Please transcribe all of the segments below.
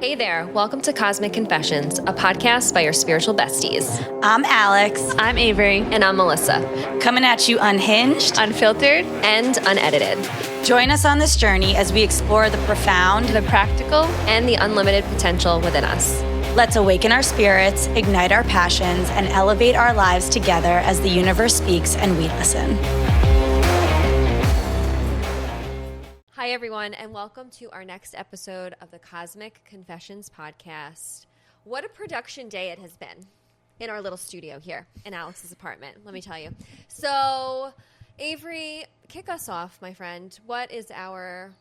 Hey there, welcome to Cosmic Confessions, a podcast by your spiritual besties. I'm Alex. I'm Avrey. And I'm Melissa. Coming at you unhinged, unfiltered, and unedited. Join us on this journey as we explore the profound, the practical, and the unlimited potential within us. Let's awaken our spirits, ignite our passions, and elevate our lives together as the universe speaks and we listen. Hi, everyone, and welcome to our next episode of the Cosmic Confessions podcast. What a production day it has been in our little studio here in Alex's apartment, let me tell you. So, Avrey, kick us off, my friend. What is our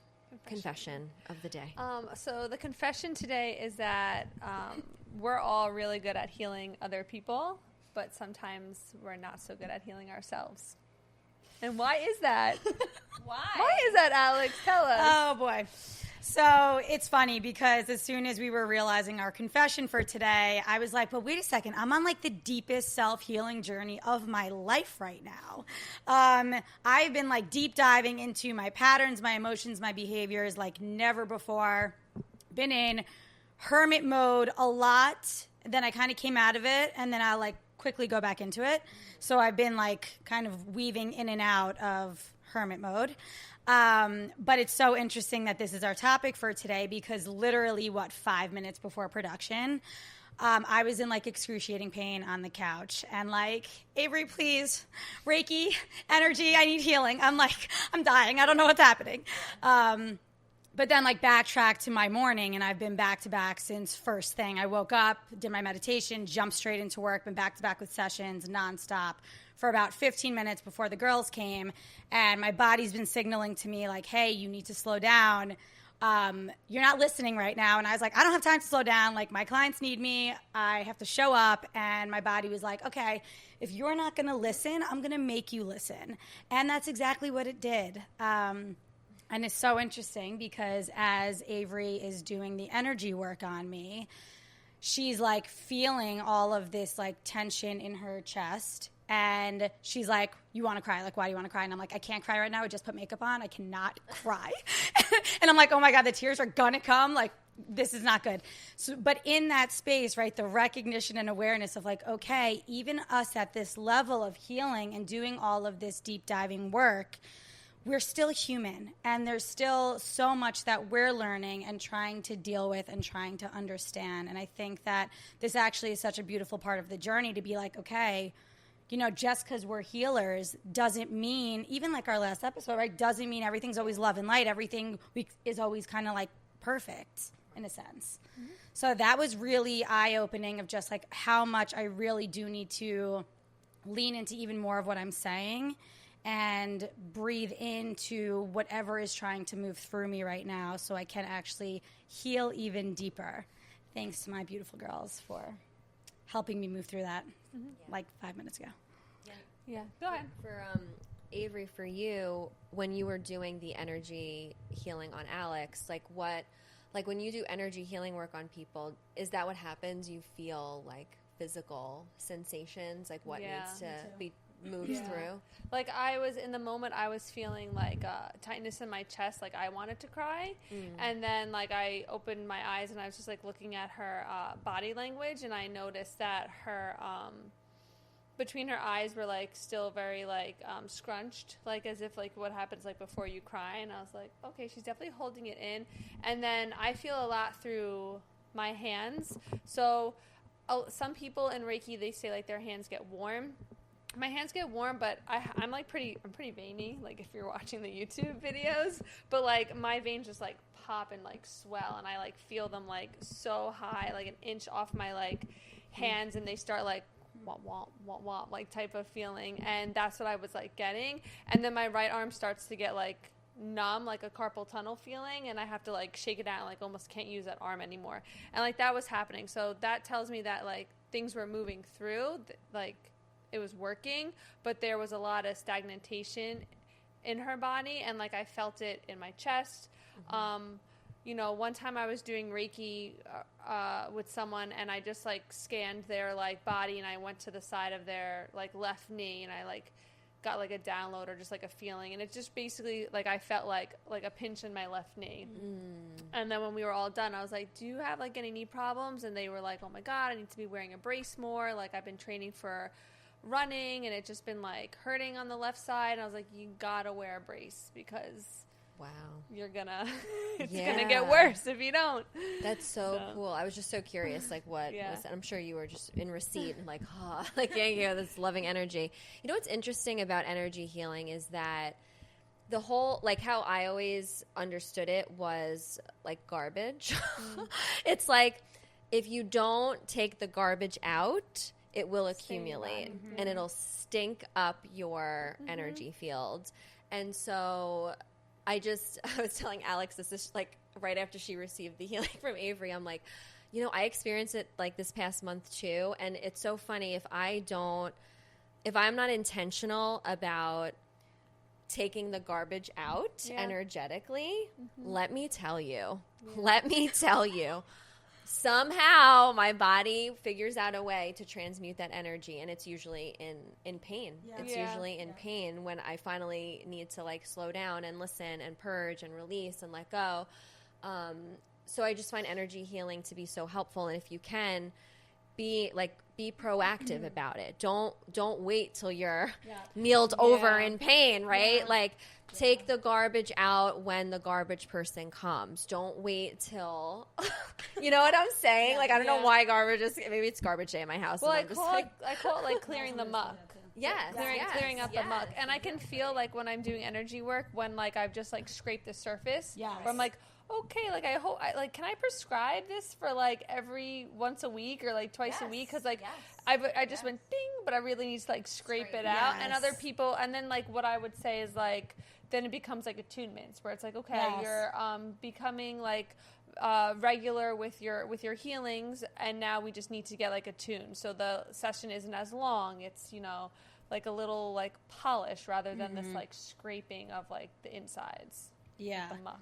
confession of the day? So the confession today is that we're all really good at healing other people, but sometimes we're not so good at healing ourselves. And why is that? Why is that, Alex? Tell us. Oh, boy. So it's funny because as soon as we were realizing our confession for today, I was like, but wait a second. I'm on like the deepest self-healing journey of my life right now. I've been like deep diving into my patterns, my emotions, my behaviors like never before. Been in hermit mode a lot. Then I kind of came out of it and then I like quickly go back into it. So I've been like kind of weaving in and out of hermit mode. But it's so interesting that this is our topic for today because literally 5 minutes before production, I was in like excruciating pain on the couch and like, Avrey, please, Reiki, energy, I need healing. I'm like, I'm dying. I don't know what's happening. But then like backtrack to my morning and I've been back to back since first thing. I woke up, did my meditation, jumped straight into work, been back to back with sessions nonstop for about 15 minutes before the girls came. And my body's been signaling to me like, hey, you need to slow down. You're not listening right now. And I was like, I don't have time to slow down. Like my clients need me. I have to show up. And my body was like, okay, if you're not going to listen, I'm going to make you listen. And that's exactly what it did. And it's so interesting because as Avrey is doing the energy work on me, she's like feeling all of this like tension in her chest. And she's like, you want to cry? Like, why do you want to cry? And I'm like, I can't cry right now. I just put makeup on. I cannot cry. And I'm like, oh my God, the tears are going to come. Like, this is not good. So, but in that space, right, the recognition and awareness of like, okay, even us at this level of healing and doing all of this deep diving work, we're still human, and there's still so much that we're learning and trying to deal with and trying to understand. And I think that this actually is such a beautiful part of the journey to be like, okay, you know, just because we're healers doesn't mean, even like our last episode, right, doesn't mean everything's always love and light. Everything is always kind of like perfect in a sense. Mm-hmm. So that was really eye-opening of just like how much I really do need to lean into even more of what I'm saying and breathe into whatever is trying to move through me right now so I can actually heal even deeper. Thanks to my beautiful girls for helping me move through that like 5 minutes ago. Yeah. Go ahead. For Avrey, for you, when you were doing the energy healing on Alex, like when you do energy healing work on people, is that what happens? You feel like physical sensations, like what needs to be moved through? Like I was in the moment, I was feeling like tightness in my chest, like I wanted to cry. And then like I opened my eyes and I was just like looking at her body language, and I noticed that her between her eyes were like still very like scrunched, like as if like what happens like before you cry. And I was like, okay, she's definitely holding it in. And then I feel a lot through my hands. So some people in Reiki, they say like their hands get warm. My hands get warm, but I'm pretty veiny, like if you're watching the YouTube videos, but like my veins just like pop and like swell, and I like feel them like so high, like an inch off my like hands, and they start like womp womp womp womp like type of feeling, and that's what I was like getting. And then my right arm starts to get like numb, like a carpal tunnel feeling, and I have to like shake it out, like almost can't use that arm anymore, and like that was happening. So that tells me that like things were moving through, like it was working, but there was a lot of stagnation in her body, and like I felt it in my chest. You know, one time I was doing Reiki with someone, and I just like scanned their like body, and I went to the side of their like left knee, and I like got like a download or just like a feeling, and it just basically like I felt like a pinch in my left knee. And then when we were all done, I was like, do you have like any knee problems? And they were like, oh my God, I need to be wearing a brace more. Like I've been training for running and it's just been like hurting on the left side. And I was like, you gotta wear a brace because wow, you're gonna, it's gonna get worse if you don't. That's so cool. I was just so curious, like what was, I'm sure you were just in receipt and like, like, this loving energy. You know, what's interesting about energy healing is that the whole, like how I always understood it was like garbage. It's like, if you don't take the garbage out, it will accumulate and it'll stink up your energy field. And so I was telling Alex this is like right after she received the healing from Avrey. I'm like, I experienced it like this past month too. And it's so funny if I'm not intentional about taking the garbage out energetically, let me tell you, somehow my body figures out a way to transmute that energy, and it's usually in pain. It's usually in pain when I finally need to like slow down and listen and purge and release and let go. So I just find energy healing to be so helpful, and if you can be proactive about it. Don't wait till you're kneeled over in pain, right? Like take the garbage out when the garbage person comes. Don't wait till you know what I'm saying? Like I don't know why garbage is, maybe it's garbage day in my house. Well, I call it like clearing the muck. Clearing up the muck. And I can feel like when I'm doing energy work, when like I've just like scraped the surface, where I'm like, okay, like I hope, can I prescribe this for like every once a week or like twice a week? Because like I just went ding, but I really need to like scrape it out. And other people, and then like what I would say is like, then it becomes like attunements where it's like, okay, you're becoming like regular with your healings, and now we just need to get like attuned. So the session isn't as long. It's like a little like polish rather than this like scraping of like the insides. Yeah, the muck.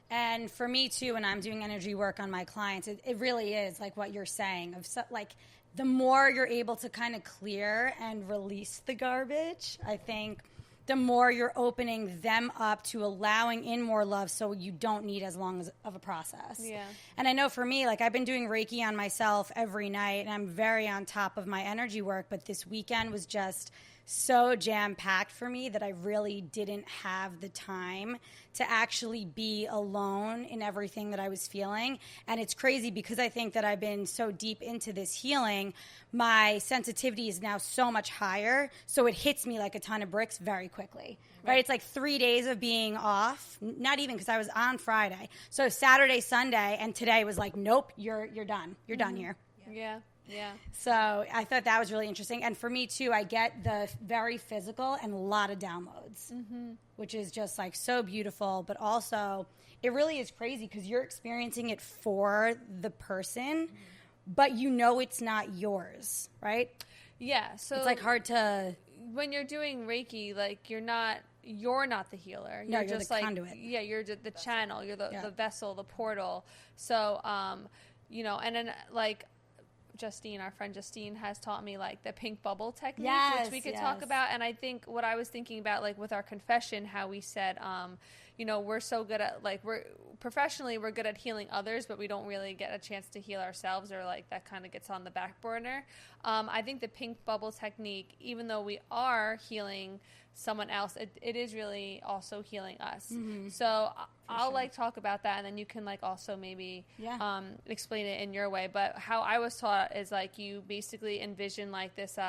And for me, too, when I'm doing energy work on my clients, it really is like what you're saying. Like the more you're able to kind of clear and release the garbage, I think the more you're opening them up to allowing in more love so you don't need as long of a process. Yeah. And I know for me, like I've been doing Reiki on myself every night, and I'm very on top of my energy work, but this weekend was just so jam-packed for me that I really didn't have the time to actually be alone in everything that I was feeling. And it's crazy because I think that I've been so deep into this healing, my sensitivity is now so much higher, so it hits me like a ton of bricks very quickly. Right? It's like 3 days of being off, not even because I was on Friday. So Saturday, Sunday, and today was like, nope, you're done. You're done here. Yeah. Yeah. So I thought that was really interesting. And for me, too, I get the very physical and a lot of downloads, which is just like so beautiful. But also, it really is crazy because you're experiencing it for the person, but it's not yours, right? Yeah. So it's like hard to... When you're doing Reiki, like you're not the healer. You're just the like, conduit. Yeah, you're the channel. You're the vessel, the portal. So, and then like... our friend Justine has taught me like the pink bubble technique, which we could talk about. And I think what I was thinking about, like with our confession, how we said, we're so good at like, we're good at healing others, but we don't really get a chance to heal ourselves, or like that kind of gets on the back burner. I think the pink bubble technique, even though we are healing someone else, it is really also healing us. So I'll like talk about that, and then you can like also maybe explain it in your way. But how I was taught is like you basically envision like this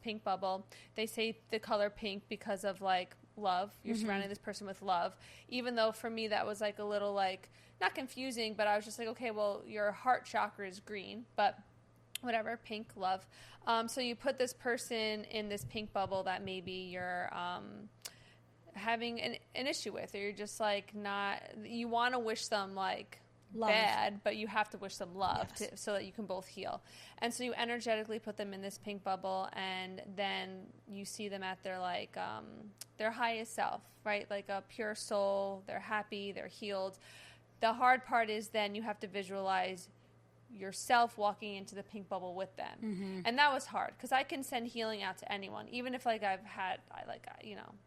pink bubble. They say the color pink because of like love. You're surrounding this person with love. Even though for me that was like a little like not confusing, but I was just like, okay, well your heart chakra is green, but whatever, pink, love. So you put this person in this pink bubble that maybe you're having an issue with, or you're just like not, you want to wish them like love. Bad, but you have to wish them love so that you can both heal. And so you energetically put them in this pink bubble, and then you see them at their like their highest self, right? Like a pure soul. They're happy, they're healed. The hard part is then you have to visualize yourself walking into the pink bubble with them. Mm-hmm. And that was hard because I can send healing out to anyone, even if like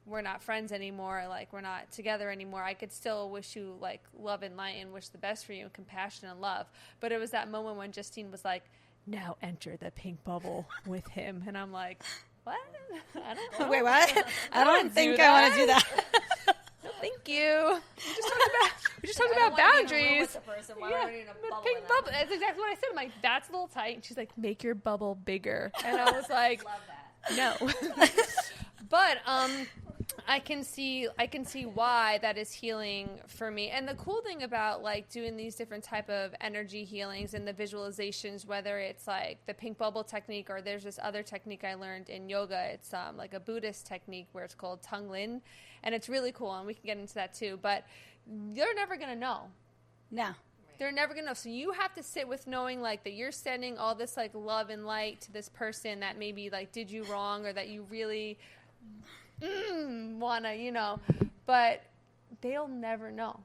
we're not friends anymore, like we're not together anymore. I could still wish you like love and light and wish the best for you and compassion and love. But it was that moment when Justine was like, now enter the pink bubble with him. And I'm like, what? I don't know. Wait, what? I don't think I want to do that. No, thank you. We just talked about boundaries. Pink bubble. That's exactly what I said. I'm like, that's a little tight. And she's like, make your bubble bigger. And I was like, love that. No. But I can see why that is healing for me. And the cool thing about like doing these different type of energy healings and the visualizations, whether it's like the pink bubble technique or there's this other technique I learned in yoga. It's like a Buddhist technique where it's called Tonglen, and it's really cool. And we can get into that too. But they're never gonna know. No. They're never going to know. So you have to sit with knowing like that you're sending all this like love and light to this person that maybe like did you wrong or that you really want to, but they'll never know.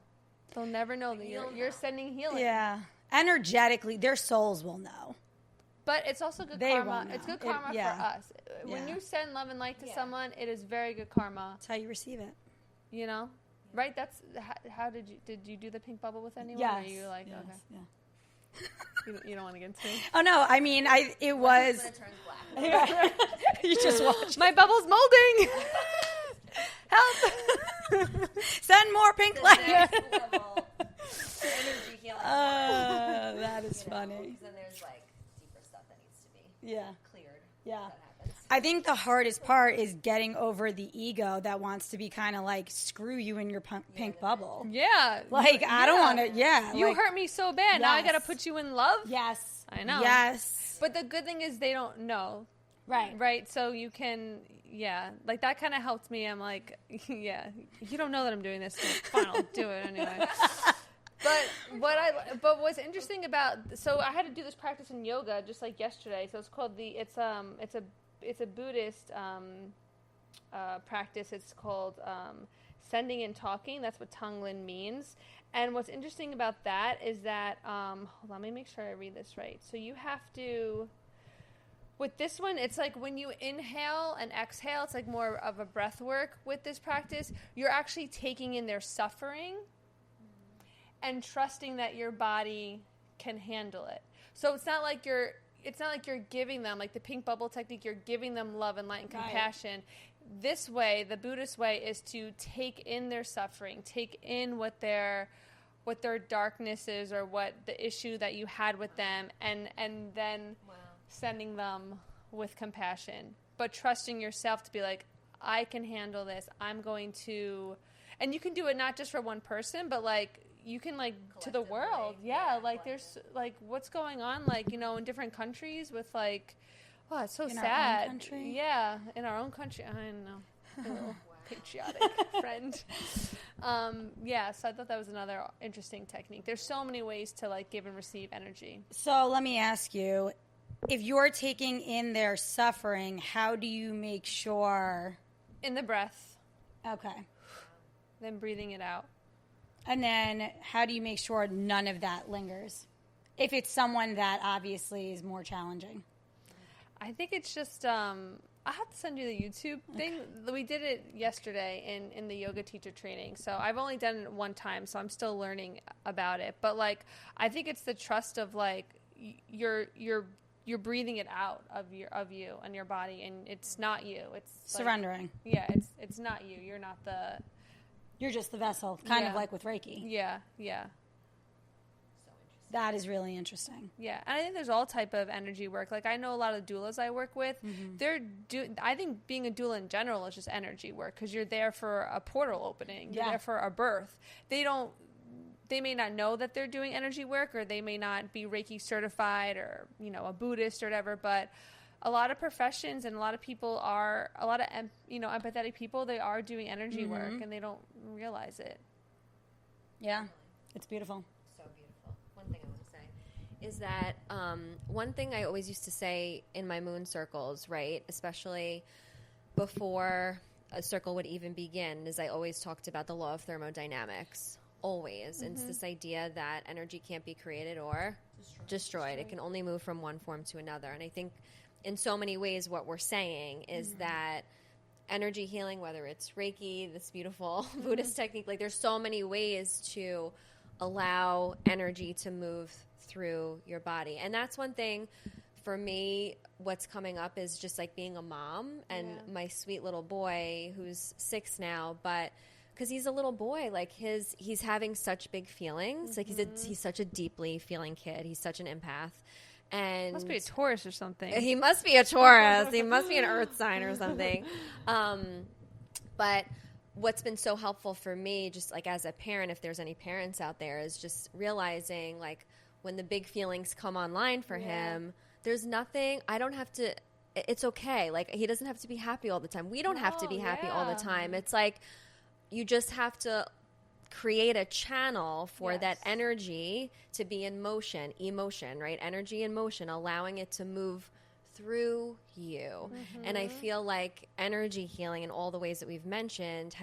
They'll never know that you're sending healing. Yeah. Energetically, their souls will know. But it's also good They karma. won't know. It's good karma for us. When you send love and light to someone, it is very good karma. That's how you receive it. Right? That's how did you do the pink bubble with anyone? Yes. Or you like, yes. okay. Yeah. You don't want to get into it? Oh, no. I mean, it was... When it turns black. You just watch. My bubble's molding! Help! Send more pink light. Next level energy healing. That is funny. Because then there's like deeper stuff that needs to be cleared. Yeah. That happens. I think the hardest part is getting over the ego that wants to be kind of like, screw you in your pink bubble. Yeah. Like, I don't want to, You hurt me so bad. Now I got to Yes. put you in love? Yes. I know. Yes. But the good thing is they don't know. Right. Right? So you can, like that kind of helped me. I'm like, you don't know that I'm doing this. So fine, I'll do it anyway. But what's interesting about, so I had to do this practice in yoga just like yesterday. So it's called it's a Buddhist practice. It's called sending and talking. That's what Tonglen means. And what's interesting about that is that, hold on, let me make sure I read this right. So you have to, with this one, it's like when you inhale and exhale, it's like more of a breath work with this practice. You're actually taking in their suffering and trusting that your body can handle it. So it's not like you're giving them, like the pink bubble technique, you're giving them love and light and compassion. This way, the Buddhist way, is to take in their suffering, take in what their darkness is or what the issue that you had with them, and then sending them with compassion. But trusting yourself to be like, I can handle this. I'm going to, and you can do it not just for one person, but like you can like to the world. Yeah, like there's like what's going on like, in different countries with like, oh, it's so sad. Our own country? Yeah, in our own country. I don't know. A little patriotic friend. So I thought that was another interesting technique. There's so many ways to like give and receive energy. So let me ask you, if you're taking in their suffering, how do you make sure? In the breath. Okay. Then breathing it out. And then how do you make sure none of that lingers? If it's someone that obviously is more challenging. I think it's just, I'll have to send you the YouTube thing. We did it yesterday in the yoga teacher training. So I've only done it one time, so I'm still learning about it. But like, I think it's the trust of like, you're breathing it out of you and your body, and it's not you. It's surrendering. Like, it's not you. You're not the. You're just the vessel, kind of like with Reiki. Yeah. So interesting. That is really interesting. Yeah, and I think there's all type of energy work. Like I know a lot of doulas I work with. I think being a doula in general is just energy work because you're there for a portal opening. You're there for a birth. They may not know that they're doing energy work, or they may not be Reiki certified, or a Buddhist or whatever. But a lot of professions and a lot of people are empathetic people. They are doing energy work, and they don't realize it. Yeah, it's beautiful. So beautiful. One thing I want to say is that one thing I always used to say in my moon circles, right, especially before a circle would even begin, is I always talked about the law of thermodynamics, always. And it's this idea that energy can't be created or destroyed. It can only move from one form to another. And I think in so many ways what we're saying is that energy healing, whether it's Reiki, this beautiful Buddhist technique, like there's so many ways to allow energy to move through your body. And that's one thing for me, what's coming up is just like being a mom and my sweet little boy who's 6 now, but because he's a little boy, like he's having such big feelings. Like he's such a deeply feeling kid. He's such an empath. And must be a Taurus or something. He must be a Taurus. He must be an earth sign or something. But what's been so helpful for me, just like as a parent, if there's any parents out there, is just realizing like when the big feelings come online for him, there's nothing, I don't have to, it's okay. Like he doesn't have to be happy all the time. We don't have to be happy all the time. It's like you just have to create a channel for that energy to be in motion, emotion, right? Energy in motion, allowing it to move through you. And I feel like energy healing in all the ways that we've mentioned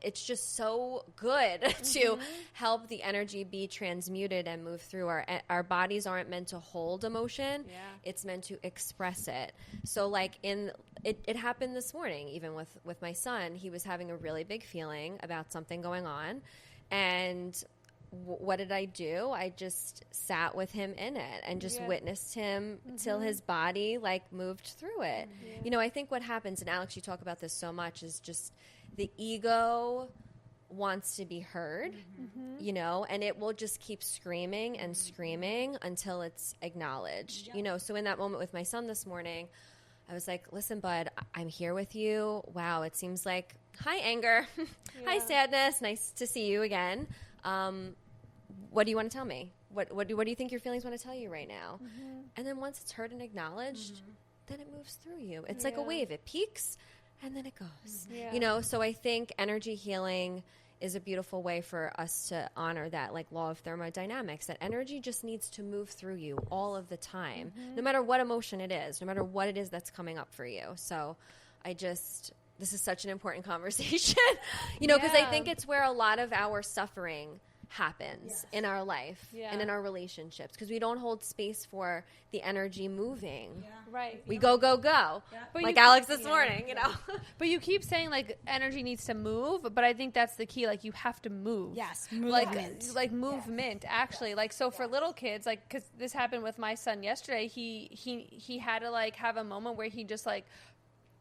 it's just so good to help the energy be transmuted and move through. Our bodies aren't meant to hold emotion. It's meant to express it. So like it happened this morning, even with my son. He was having a really big feeling about something going on. And what did I do? I just sat with him in it and just witnessed him till his body like moved through it. You know, I think what happens, and Alex, you talk about this so much, is just the ego wants to be heard, you know, and it will just keep screaming and screaming until it's acknowledged, you know. So in that moment with my son this morning, I was like, listen, bud, I'm here with you. Wow, it seems like, hi, anger. Hi, sadness. Nice to see you again. What do you want to tell me? What do you think your feelings want to tell you right now? And then once it's heard and acknowledged, then it moves through you. It's like a wave. It peaks and then it goes. You know, so I think energy healing is a beautiful way for us to honor that, like law of thermodynamics, that energy just needs to move through you all of the time, no matter what emotion it is, no matter what it is that's coming up for you. So this is such an important conversation, you know, because I think it's where a lot of our suffering happens in our life and in our relationships, because we don't hold space for the energy moving. Right. We go. But like Alex this morning, you know. But you keep saying like energy needs to move, but I think that's the key. Like you have to move. Yes, movement. Like movement, actually. Like so for little kids, like because this happened with my son yesterday. He had to like have a moment where he just like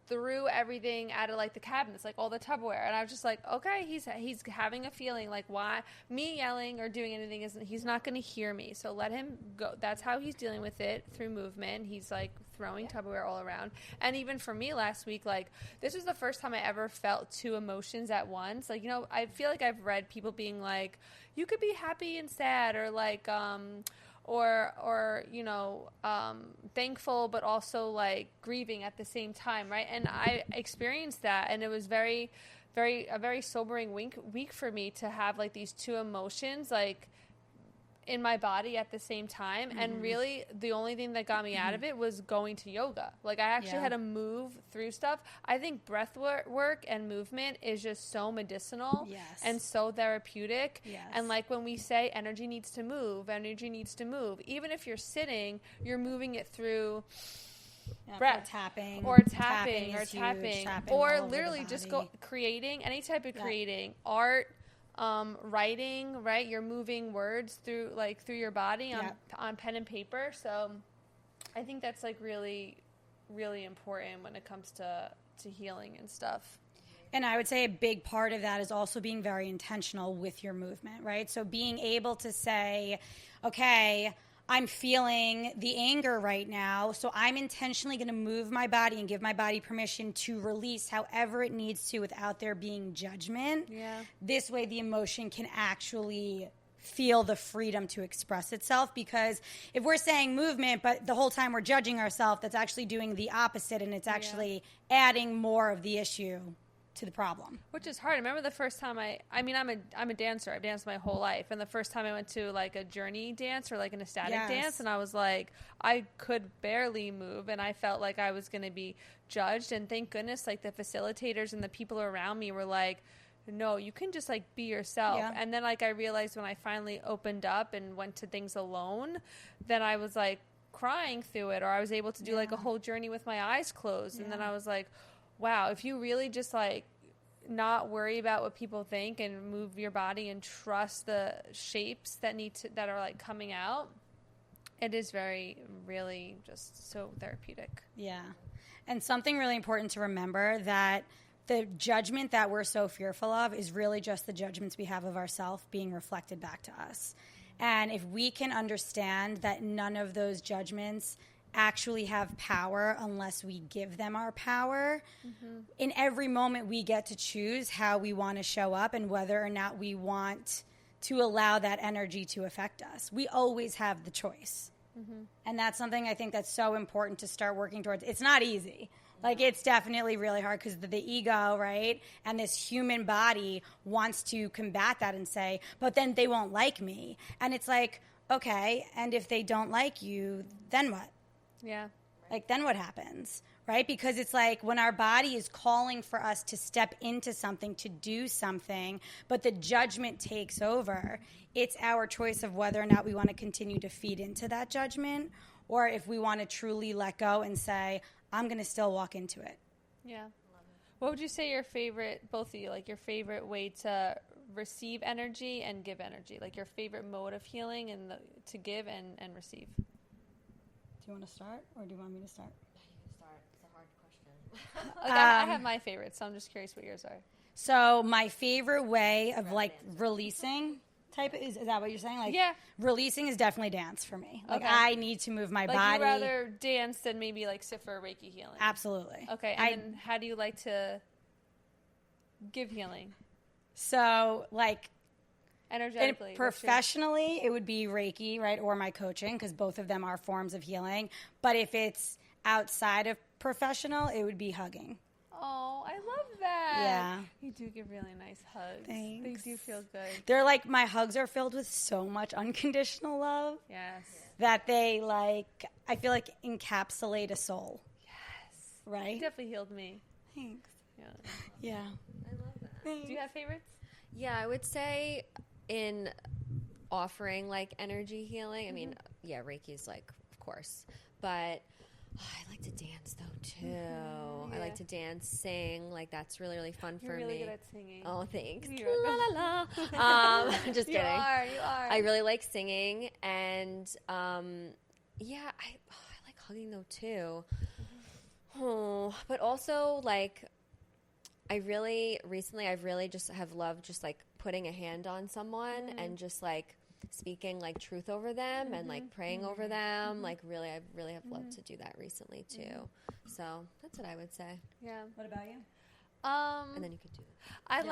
threw everything out of like the cabinets, like all the Tupperware, and I was just like, okay, he's having a feeling, like why me yelling or doing anything he's not going to hear me, so let him go. That's how he's dealing with it, through movement. He's like throwing Tupperware all around. And even for me last week, like this was the first time I ever felt 2 emotions at once. Like, you know, I feel like I've read people being like, you could be happy and sad, or like or you know, thankful, but also like grieving at the same time, right? And I experienced that, and it was a very sobering week for me to have like these 2 emotions like in my body at the same time. And really the only thing that got me out of it was going to yoga. Like I actually had to move through stuff. I think breath work and movement is just so medicinal and so therapeutic. And like when we say energy needs to move, even if you're sitting, you're moving it through breath, tapping, or literally just creating any type of creating, art, writing, right? You're moving words through your body on pen and paper. So I think that's like really, really important when it comes to healing and stuff. And I would say a big part of that is also being very intentional with your movement, right? So being able to say, okay, I'm feeling the anger right now, so I'm intentionally going to move my body and give my body permission to release however it needs to without there being judgment. This way the emotion can actually feel the freedom to express itself, because if we're saying movement but the whole time we're judging ourselves, that's actually doing the opposite, and it's actually adding more of the issue to the problem. Which is hard. I remember the first time I'm a dancer. I've danced my whole life. And the first time I went to like a journey dance or like an ecstatic dance, and I was like, I could barely move, and I felt like I was going to be judged. And thank goodness like the facilitators and the people around me were like, no, you can just like be yourself. Yeah. And then like I realized when I finally opened up and went to things alone, then I was like crying through it, or I was able to do like a whole journey with my eyes closed. And then I was like, wow, if you really just like not worry about what people think and move your body and trust the shapes that are like coming out, it is really just so therapeutic. Yeah. And something really important to remember, that the judgment that we're so fearful of is really just the judgments we have of ourselves being reflected back to us. And if we can understand that none of those judgments actually have power unless we give them our power, in every moment we get to choose how we want to show up and whether or not we want to allow that energy to affect us. We always have the choice. And that's something I think that's so important to start working towards. It's not easy. Like, it's definitely really hard because the ego, right, and this human body wants to combat that and say, but then they won't like me. And it's like, okay, and if they don't like you, then what? Yeah. Like, then what happens, right? Because it's like when our body is calling for us to step into something, to do something, but the judgment takes over, it's our choice of whether or not we want to continue to feed into that judgment, or if we want to truly let go and say, I'm going to still walk into it. Yeah. What would you say your favorite, both of you, like your favorite way to receive energy and give energy? Like your favorite mode of healing and to give and receive? Do you want to start, or do you want me to start? You can start. It's a hard question. Like I have my favorites, so I'm just curious what yours are. So my favorite way of like releasing type is that what you're saying? Like, yeah, releasing is definitely dance for me. Like, okay. I need to move my like body. You'd rather dance than maybe like sit for a Reiki healing. Absolutely. Okay, and then how do you like to give healing? So like, energetically, professionally, it would be Reiki, right, or my coaching, because both of them are forms of healing. But if it's outside of professional, it would be hugging. Oh, I love that. Yeah. You do give really nice hugs. Thanks. They do feel good. They're like, my hugs are filled with so much unconditional love. Yes. That they like, I feel like encapsulate a soul. Yes. Right? You definitely healed me. Thanks. Yeah. Yeah. I love that. Thanks. Do you have favorites? Yeah, I would say in offering like energy healing, I mean, yeah, Reiki's like, of course, but I like to dance though too. Yeah. I like to dance, sing, like that's really, really fun You're for really me. good at singing. Oh, thanks. You're La la la. Just kidding. You are. I really like singing, and yeah, I like hugging though too. Oh, but also like I've really just have loved just like putting a hand on someone and just like speaking like truth over them and like praying over them. Like I really have loved to do that recently too. So that's what I would say. Yeah. What about you? And then you could do that.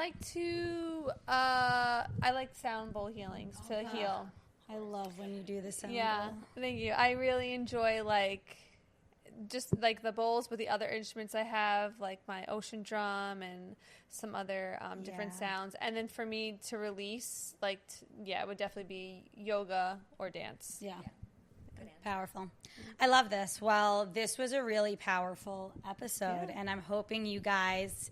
I like sound bowl healings to heal. I love when you do the sound Yeah. bowl. Thank you. I really enjoy like just like the bowls with the other instruments I have, like my ocean drum and some other different sounds. And then for me to release, like, it would definitely be yoga or dance. Yeah. Powerful. I love this. Well, this was a really powerful episode, and I'm hoping you guys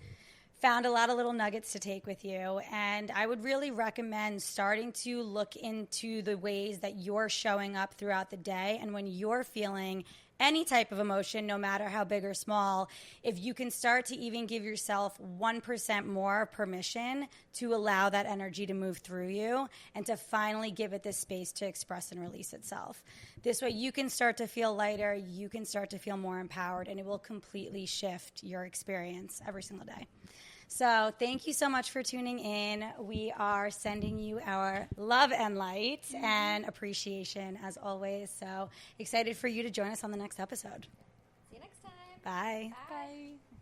found a lot of little nuggets to take with you. And I would really recommend starting to look into the ways that you're showing up throughout the day. And when you're feeling any type of emotion, no matter how big or small, if you can start to even give yourself 1% more permission to allow that energy to move through you and to finally give it this space to express and release itself. This way you can start to feel lighter, you can start to feel more empowered, and it will completely shift your experience every single day. So thank you so much for tuning in. We are sending you our love and light and appreciation as always. So excited for you to join us on the next episode. See you next time. Bye. Bye.